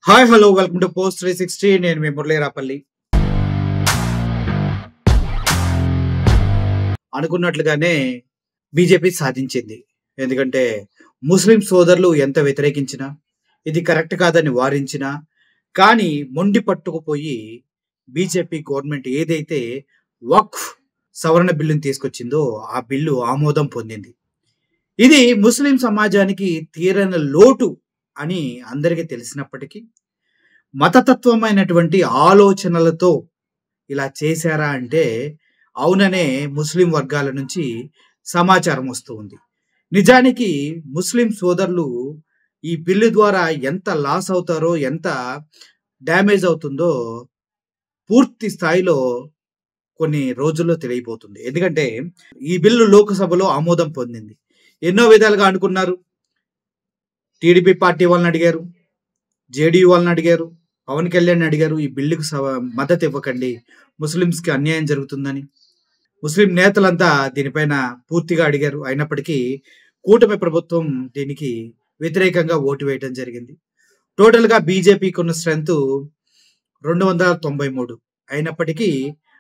Hi hello welcome to post 360. నేను మీ మురళీరాపల్లి. అనుకున్నట్లుగానే BJP సాధించింది. ఎందుకంటే ముస్లిం సోదరులు ఎంత వ్యతిరేకించినా, ఇది కరెక్ట్ కాదని వారించినా, కానీ మొండి పట్టుకుపోయి బీజేపీ గవర్నమెంట్ ఏదైతే వక్ఫ్ సవరణ బిల్లుని తీసుకొచ్చిందో ఆ బిల్లు ఆమోదం పొందింది. ఇది ముస్లిం సమాజానికి తీరని లోటు అని అందరికీ తెలిసినప్పటికీ మతతత్వమైనటువంటి ఆలోచనలతో ఇలా చేశారా అంటే అవుననే ముస్లిం వర్గాల నుంచి సమాచారం వస్తూ ఉంది. నిజానికి ముస్లిం సోదరులు ఈ బిల్లు ద్వారా ఎంత లాస్ అవుతారో, ఎంత డ్యామేజ్ అవుతుందో పూర్తి స్థాయిలో కొన్ని రోజుల్లో తెలియబోతుంది. ఎందుకంటే ఈ బిల్లు లోక్సభలో ఆమోదం పొందింది. ఎన్నో విధాలుగా అనుకున్నారు. టీడీపీ పార్టీ వాళ్ళని అడిగారు, జేడీయూ వాళ్ళని అడిగారు, పవన్ కళ్యాణ్ అడిగారు ఈ బిల్లుకు మద్దతు ఇవ్వకండి, ముస్లిమ్స్కి అన్యాయం జరుగుతుందని. ముస్లిం నేతలంతా దీనిపైన పూర్తిగా అడిగారు. అయినప్పటికీ కూటమి ప్రభుత్వం దీనికి వ్యతిరేకంగా ఓటు వేయడం జరిగింది. టోటల్గా బీజేపీకి ఉన్న స్ట్రెంత్ 293. అయినప్పటికీ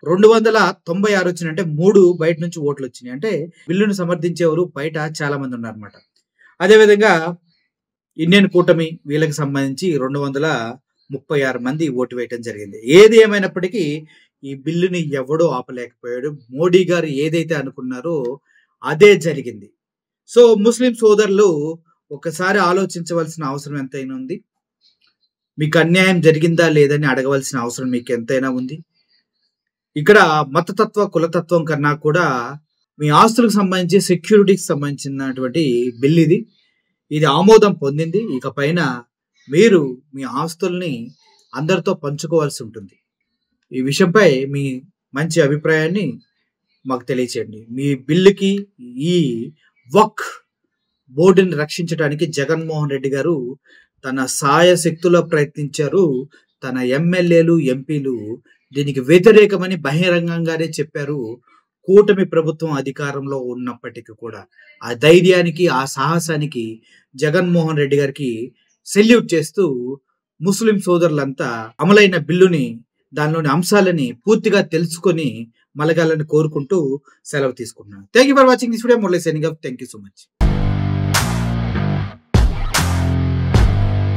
296 వచ్చినాయి. అంటే 3 బయట నుంచి ఓట్లు వచ్చినాయి. అంటే బిల్లును సమర్థించేవారు బయట చాలా మంది ఉన్నారన్నమాట. అదేవిధంగా ఇండియన్ కూటమి వీళ్ళకి సంబంధించి 236 మంది ఓటు వేయటం జరిగింది. ఏది ఏమైనప్పటికీ ఈ బిల్లుని ఎవడో ఆపలేకపోయాడు. మోడీ గారు ఏదైతే అనుకున్నారో అదే జరిగింది. సో ముస్లిం సోదరులు ఒకసారి ఆలోచించవలసిన అవసరం ఎంతైనా ఉంది. మీకు అన్యాయం జరిగిందా లేదని అడగవలసిన అవసరం మీకు ఎంతైనా ఉంది. ఇక్కడ మతతత్వ కులతత్వం కన్నా కూడా మీ ఆస్తులకు సంబంధించి సెక్యూరిటీకి సంబంధించినటువంటి బిల్ ఇది. ఇది ఆమోదం పొందింది. ఇక పైన మీరు మీ ఆస్తుల్ని అందరితో పంచుకోవాల్సి ఉంటుంది. ఈ విషయంపై మీ మంచి అభిప్రాయాన్ని మాకు తెలియచేయండి. మీ బిల్లుకి ఈ వక్ఫ్ బోర్డుని రక్షించడానికి జగన్మోహన్ రెడ్డి గారు తన సాయశక్తులా ప్రయత్నించారు. తన ఎమ్మెల్యేలు, ఎంపీలు దీనికి వ్యతిరేకమని బహిరంగంగానే చెప్పారు. కూటమి ప్రభుత్వం అధికారంలో ఉన్నప్పటికీ కూడా ఆ ధైర్యానికి, ఆ సాహసానికి జగన్మోహన్ రెడ్డి గారికి సెల్యూట్ చేస్తూ ముస్లిం సోదరులంతా అమలైన బిల్లుని, దానిలోని అంశాలని పూర్తిగా తెలుసుకొని మలగాలని కోరుకుంటూ సెలవు తీసుకుంటున్నాను. Thank you for watching this video. Murali signing off. Thank you so much.